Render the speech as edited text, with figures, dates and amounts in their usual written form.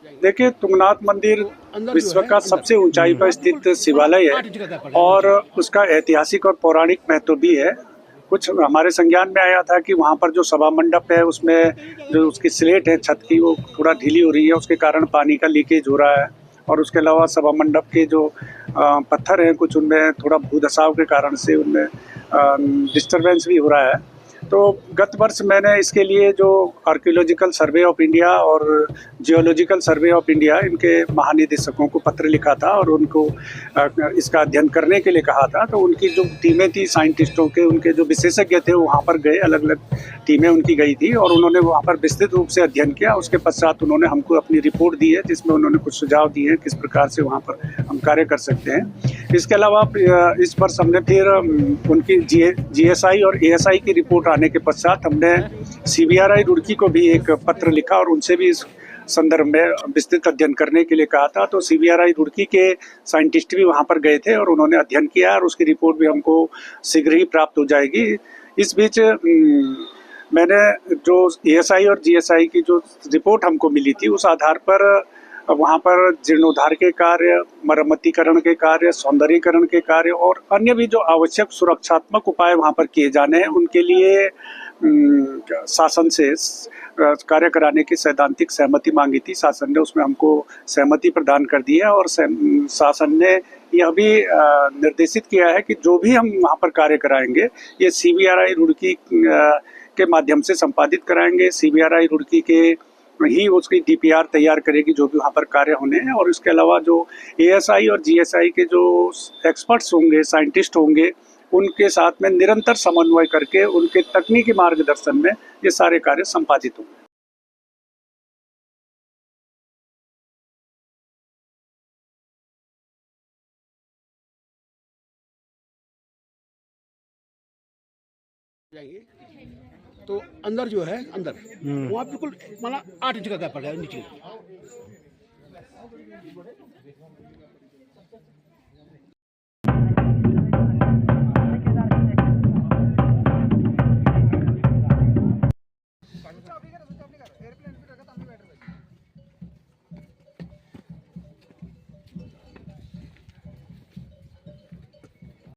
देखिए, तुंगनाथ मंदिर विश्व का सबसे ऊंचाई पर स्थित शिवालय है और उसका ऐतिहासिक और पौराणिक महत्व भी है। कुछ हमारे संज्ञान में आया था कि वहाँ पर जो सभा मंडप है उसमें जो उसकी स्लेट है छत की वो थोड़ा ढीली हो रही है, उसके कारण पानी का लीकेज हो रहा है। और उसके अलावा सभा मंडप के जो पत्थर हैं कुछ उनमें थोड़ा भूधसाव के कारण से उनमें डिस्टरबेंस भी हो रहा है। तो गत वर्ष मैंने इसके लिए जो आर्कियोलॉजिकल सर्वे ऑफ इंडिया और जियोलॉजिकल सर्वे ऑफ इंडिया इनके महानिदेशकों को पत्र लिखा था और उनको इसका अध्ययन करने के लिए कहा था। तो उनकी जो टीमें थी साइंटिस्टों के, उनके जो विशेषज्ञ थे वो वहाँ पर गए, अलग अलग टीमें उनकी गई थी और उन्होंने वहाँ पर विस्तृत रूप से अध्ययन किया। उसके पश्चात उन्होंने हमको अपनी रिपोर्ट दी है जिसमें उन्होंने कुछ सुझाव दिए हैं किस प्रकार से वहाँ पर हम कार्य कर सकते हैं। इसके अलावा इस वर्ष हमने फिर उनकी जीएसआई और एएसआई की रिपोर्ट आने के पश्चात हमने सीबीआरआई रुड़की को भी एक पत्र लिखा और उनसे भी इस संदर्भ में विस्तृत अध्ययन करने के लिए कहा था। तो सीबीआरआई रुड़की के साइंटिस्ट भी वहाँ पर गए थे और उन्होंने अध्ययन किया और उसकी रिपोर्ट भी हमको शीघ्र ही प्राप्त हो जाएगी। इस बीच मैंने जो एएसआई और जीएसआई की जो रिपोर्ट हमको मिली थी उस आधार पर वहाँ पर जीर्णोद्धार के कार्य, मरम्मतीकरण के कार्य, सौंदर्यीकरण के कार्य और अन्य भी जो आवश्यक सुरक्षात्मक उपाय वहाँ पर किए जाने हैं उनके लिए शासन से कार्य कराने की सैद्धांतिक सहमति मांगी थी। शासन ने उसमें हमको सहमति प्रदान कर दी है और शासन ने यह भी निर्देशित किया है कि जो भी हम वहाँ पर कार्य कराएंगे ये सीबीआरआई रुड़की के माध्यम से संपादित कराएंगे। सीबीआरआई रुड़की के ही उसकी डीपीआर तैयार करेगी जो भी वहाँ पर कार्य होने हैं। और इसके अलावा जो एएसआई और जीएसआई के जो एक्सपर्ट्स होंगे, साइंटिस्ट होंगे, उनके साथ में निरंतर समन्वय करके उनके तकनीकी मार्गदर्शन में ये सारे कार्य संपादित होंगे। तो अंदर जो है अंदर वहाँ बिल्कुल माना 8 इंच का गैप पड़ गया नीचे।